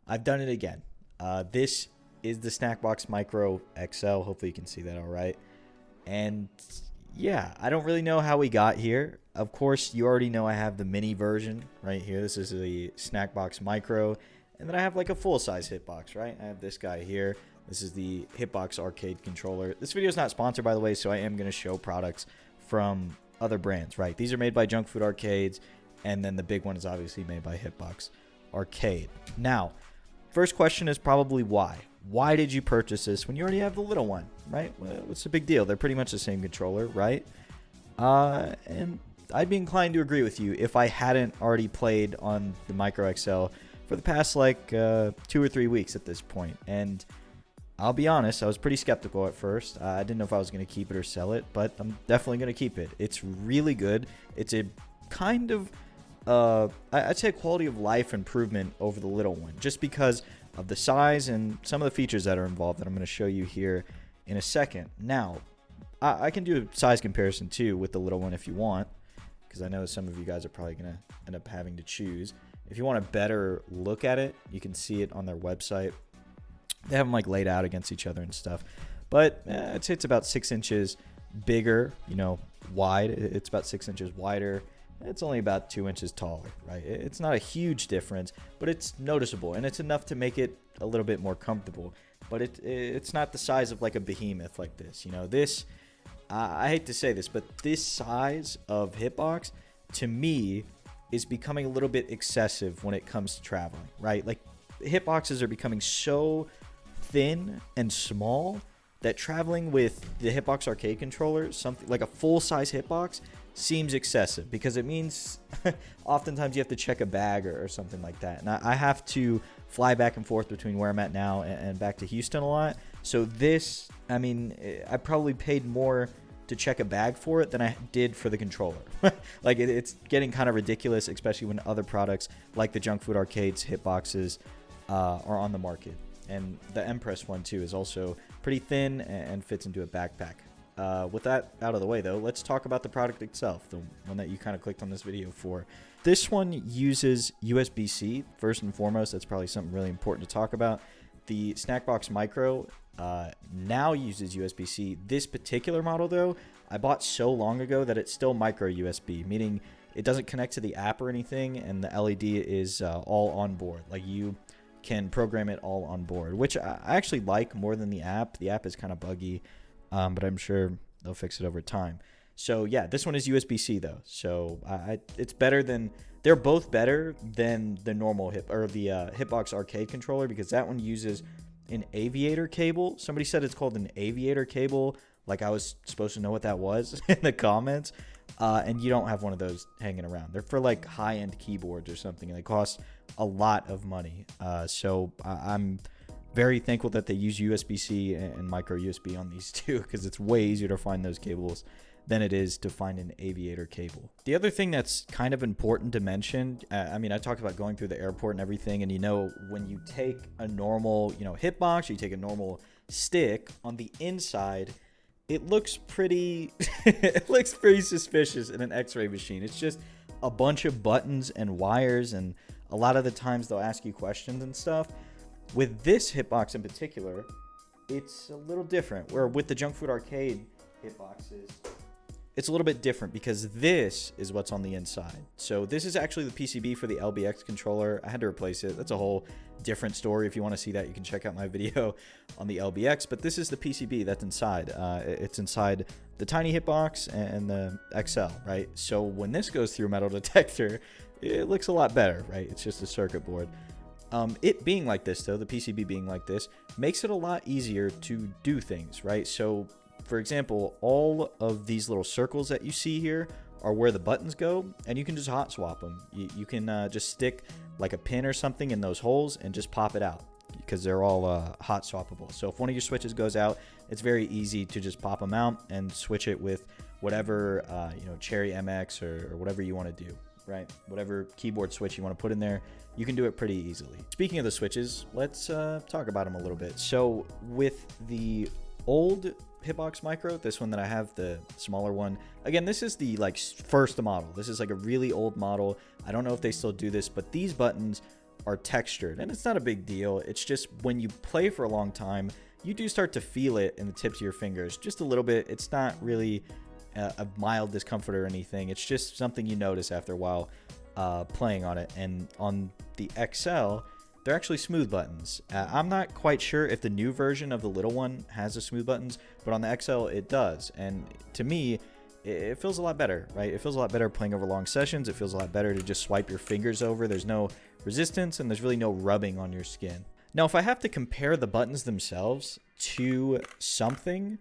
I've done it again. This is the Snackbox MicroXL. Hopefully you can see that all right. And yeah, I don't really know how we got here. Of course, you already know I have the mini version right here. This is the Snackbox Micro. And then I have like a full-size Hitbox, right? I have this guy here. This is the Hitbox arcade controller. This video is not sponsored, by the way, so I am going to show products from other brands, right? These are made by Junk Food Arcades, and then the big one is obviously made by Hitbox Arcade. Now, first question is probably why? Why did you purchase this when you already have the little one, right? Well, what's the big deal? They're pretty much the same controller, right? And I'd be inclined to agree with you if I hadn't already played on the MicroXL for the past like 2 or 3 weeks at this point. And I'll be honest, I was pretty skeptical at first. I didn't know if I was going to keep it or sell it, but I'm definitely going to keep it. It's really good. It's a kind of, I'd say a quality of life improvement over the little one, just because of the size and some of the features that are involved that I'm going to show you here in a second. Now, I can do a size comparison too with the little one if you want, because I know some of you guys are probably going to end up having to choose. If you want a better look at it, you can see it on their website. They have them like laid out against each other and stuff, but I'd say it's about 6 inches bigger, you know, wide. It's about 6 inches wider. It's only about 2 inches taller, right? It's not a huge difference, but it's noticeable, and it's enough to make it a little bit more comfortable. But it's not the size of like a behemoth like this. You know, this, I hate to say this, but this size of Hitbox, to me, is becoming a little bit excessive when it comes to traveling, right? Like, Hitboxes are becoming so thin and small that traveling with the Hitbox arcade controller, something like a full-size Hitbox, seems excessive, because it means oftentimes you have to check a bag or something like that. And I have to fly back and forth between where I'm at now and back to Houston a lot. So this, I mean, I probably paid more to check a bag for it than I did for the controller. Like, it's getting kind of ridiculous, especially when other products like the Junk Food Arcades Hitboxes are on the market. And the Empress one too is also pretty thin and fits into a backpack. With that out of the way, though, let's talk about the product itself, the one that you kind of clicked on this video for. This one uses USB-C first and foremost. That's probably something really important to talk about. The Snackbox Micro now uses USB-C. This particular model, though, I bought so long ago that it's still micro USB, meaning it doesn't connect to the app or anything, and the LED is all on board. Like, you can program it all on board, which I actually like more than the app. The app is kind of buggy, but I'm sure they'll fix it over time. So yeah, this one is USB-C though, so it's better than, they're both better than the normal Hitbox arcade controller, because that one uses an aviator cable. Somebody said it's called an aviator cable, like I was supposed to know what that was in the comments. And you don't have one of those hanging around. They're for like high-end keyboards or something, and they cost a lot of money. So I'm very thankful that they use USB-C and micro USB on these two, because it's way easier to find those cables than it is to find an aviator cable. The other thing that's kind of important to mention, I mean, I talked about going through the airport and everything, and you know, when you take a normal, you know, Hitbox, or you take a normal stick, on the inside, it looks pretty it looks pretty suspicious in an x-ray machine. It's just a bunch of buttons and wires, and a lot of the times they'll ask you questions and stuff. With this Hitbox in particular, it's a little different. Where with the Junk Food Arcade Hitboxes, it's a little bit different, because this is what's on the inside. So this is actually the PCB for the LBX controller. I had to replace it. That's a whole different story. If you want to see that, you can check out my video on the LBX. But this is the PCB that's inside. It's inside the tiny Hitbox and the XL, right? So when this goes through a metal detector, it looks a lot better, right? It's just a circuit board. It being like this, though, the PCB being like this, makes it a lot easier to do things, right? So, for example, all of these little circles that you see here are where the buttons go, and you can just hot swap them. You can just stick like a pin or something in those holes and just pop it out, because they're all hot swappable. So if one of your switches goes out, it's very easy to just pop them out and switch it with whatever, you know, Cherry MX or whatever you want to do, right? Whatever keyboard switch you want to put in there, you can do it pretty easily. Speaking of the switches, let's talk about them a little bit. So with the old Hitbox Micro, this one that I have, the smaller one, again, this is the like first model. This is like a really old model. I don't know if they still do this, but these buttons are textured, and it's not a big deal. It's just when you play for a long time, you do start to feel it in the tips of your fingers just a little bit. It's not really a mild discomfort or anything. It's just something you notice after a while playing on it. And on the XL, they're actually smooth buttons. I'm not quite sure if the new version of the little one has the smooth buttons, but on the XL it does. And to me, it feels a lot better, right? It feels a lot better playing over long sessions. It feels a lot better to just swipe your fingers over. There's no resistance and there's really no rubbing on your skin. Now, if I have to compare the buttons themselves to something,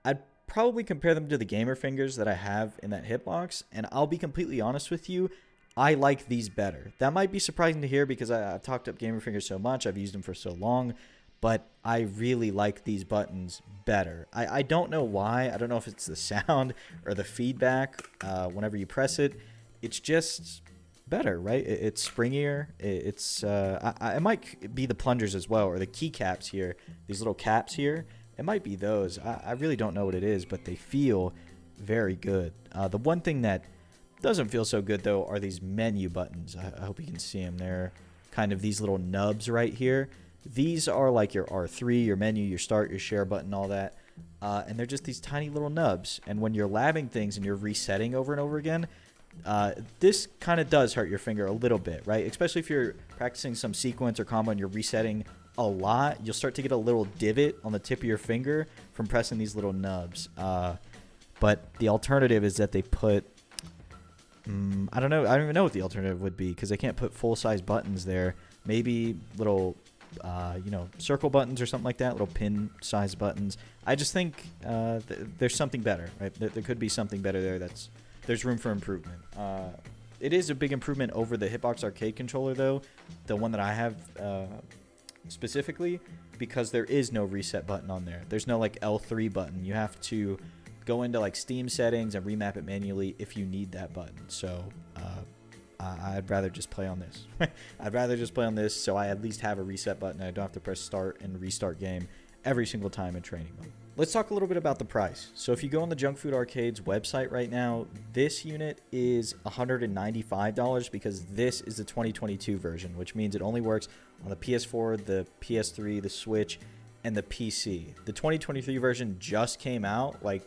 I'd probably compare them to the gamer fingers that I have in that Hitbox. And I'll be completely honest with you, I like these better. That might be surprising to hear because I've talked up gamer fingers so much. I've used them for so long. But I really like these buttons better. I don't know why. I don't know if it's the sound or the feedback whenever you press it. It's just better, right? It's springier. It might be the plungers as well, or the keycaps here. These little caps here. It might be those. I really don't know what it is, but they feel very good. The one thing that doesn't feel so good, though, are these menu buttons. I hope you can see them. They're kind of these little nubs right here. These are like your R3, your menu, your start, your share button, all that. And they're just these tiny little nubs. And when you're labbing things and you're resetting over and over again, this kind of does hurt your finger a little bit, right? Especially if you're practicing some sequence or combo and you're resetting a lot, you'll start to get a little divot on the tip of your finger from pressing these little nubs. But the alternative is that they put... I don't know. I don't even know what the alternative would be because they can't put full-size buttons there. Maybe little... circle buttons or something like that, little pin size buttons. I just think there's something better, right? There could be something better there. There's room for improvement. It is a big improvement over the Hitbox Arcade controller, though, the one that I have specifically, because there is no reset button on there. There's no like L3 button. You have to go into like Steam settings and remap it manually if you need that button. So I'd rather just play on this. I'd rather just play on this so I at least have a reset button. I don't have to press start and restart game every single time in training mode. Let's talk a little bit about the price. So if you go on the Junk Food Arcade's website right now, this unit is $195 because this is the 2022 version, which means it only works on the PS4, the PS3, the Switch, and the PC. The 2023 version just came out like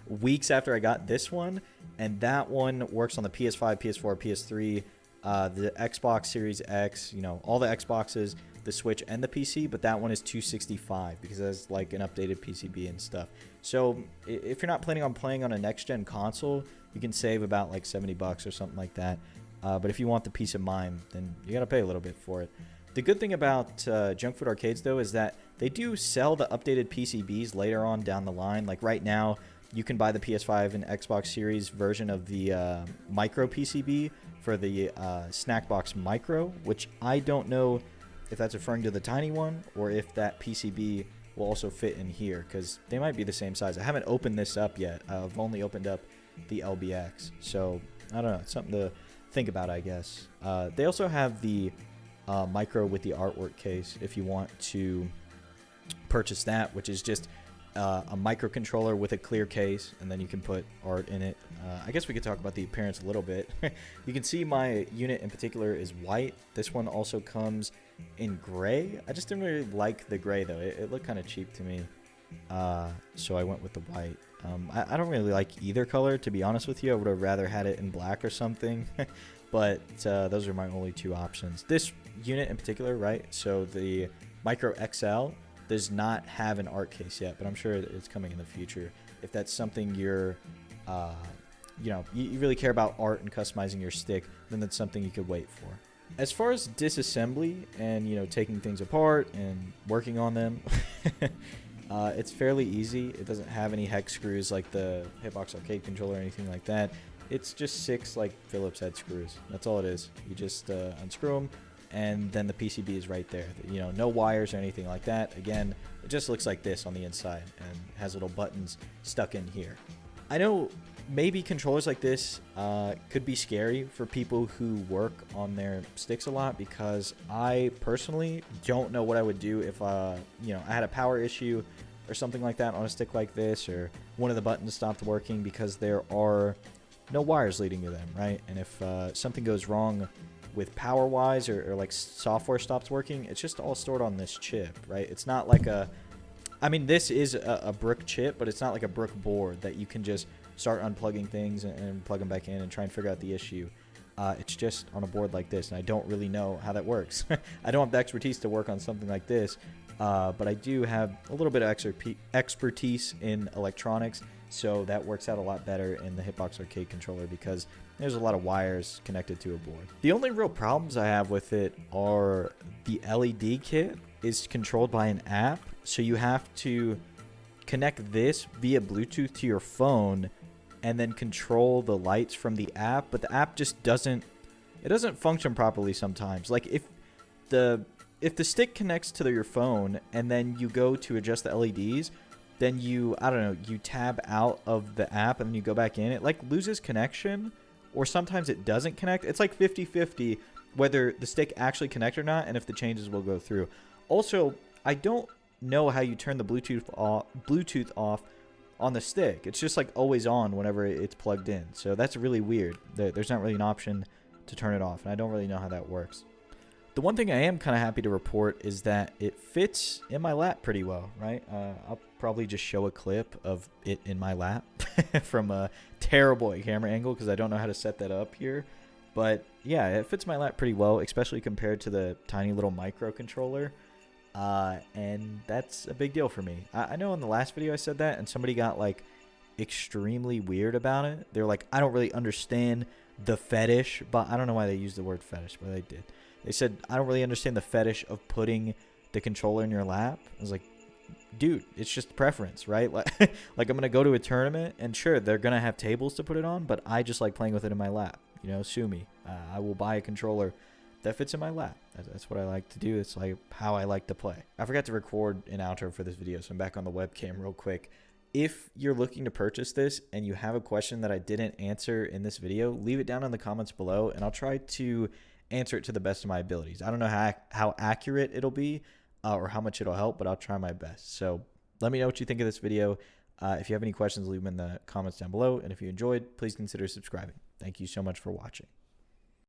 weeks after I got this one, and that one works on the PS5, PS4, PS3, the Xbox Series X, all the Xboxes, the Switch, and the PC, but that one is $265 because it has like an updated PCB and stuff. So if you're not planning on playing on a next-gen console, you can save about like $70 or something like that. But if you want the peace of mind, then you gotta pay a little bit for it. The good thing about Junk Food Arcades, though, is that they do sell the updated PCBs later on down the line. Like right now, you can buy the PS5 and Xbox Series version of the micro PCB for the Snackbox Micro, which I don't know if that's referring to the tiny one or if that PCB will also fit in here, because they might be the same size. I haven't opened this up yet. I've only opened up the LBX. So, I don't know. It's something to think about, I guess. They also have the micro with the artwork case if you want to purchase that, which is just a microcontroller with a clear case, and then you can put art in it. I guess we could talk about the appearance a little bit. You can see my unit in particular is white. This one also comes in gray. I just didn't really like the gray, though. It looked kind of cheap to me, so I went with the white. I don't really like either color, to be honest with you. I would have rather had it in black or something, but those are my only two options. This unit in particular, right, so the MicroXL does not have an art case yet, but I'm sure it's coming in the future. If that's something you're, you really care about art and customizing your stick, then that's something you could wait for. As far as disassembly and, taking things apart and working on them, it's fairly easy. It doesn't have any hex screws like the Hitbox Arcade controller or anything like that. It's just 6 like Phillips head screws. That's all it is. You just unscrew them, and then the PCB is right there. No wires or anything like that. Again, it just looks like this on the inside and has little buttons stuck in here. I know maybe controllers like this could be scary for people who work on their sticks a lot, because I personally don't know what I would do if I had a power issue or something like that on a stick like this, or one of the buttons stopped working, because there are no wires leading to them, right? And if something goes wrong with power wise or like software stops working, it's just all stored on this chip, right? It's not like a, I mean, this is a brick chip, but it's not like a brick board that you can just start unplugging things and plug them back in and try and figure out the issue. It's just on a board like this, and I don't really know how that works. I don't have the expertise to work on something like this, but I do have a little bit of expertise in electronics, so that works out a lot better in the Hitbox Arcade controller because there's a lot of wires connected to a board. The only real problems I have with it are the LED kit is controlled by an app, so you have to connect this via Bluetooth to your phone and then control the lights from the app, but the app just doesn't function properly sometimes. Like if the stick connects to your phone and then you go to adjust the LEDs, then you tab out of the app and then you go back in, it like loses connection, or sometimes it doesn't connect. It's like 50-50 whether the stick actually connects or not, and if the changes will go through. Also, I don't know how you turn the Bluetooth off on the stick. It's just like always on whenever it's plugged in. So that's really weird. There's not really an option to turn it off, and I don't really know how that works. The one thing I am kind of happy to report is that it fits in my lap pretty well, right? I'll probably just show a clip of it in my lap from a terrible camera angle because I don't know how to set that up here. But yeah, it fits my lap pretty well, especially compared to the tiny little microcontroller. And that's a big deal for me. I know in the last video I said that, and somebody got like extremely weird about it. They're like, I don't really understand the fetish, but I don't know why they used the word fetish, but they did. They said, I don't really understand the fetish of putting the controller in your lap. I was like, dude, it's just preference, right? Like I'm going to go to a tournament, and sure, they're going to have tables to put it on, but I just like playing with it in my lap. You know, sue me. I will buy a controller that fits in my lap. That's what I like to do. It's like how I like to play. I forgot to record an outro for this video, so I'm back on the webcam real quick. If you're looking to purchase this and you have a question that I didn't answer in this video, leave it down in the comments below, and I'll try to answer it to the best of my abilities. I don't know how accurate it'll be or how much it'll help, but I'll try my best. So let me know what you think of this video. If you have any questions, leave them in the comments down below. And if you enjoyed, please consider subscribing. Thank you so much for watching.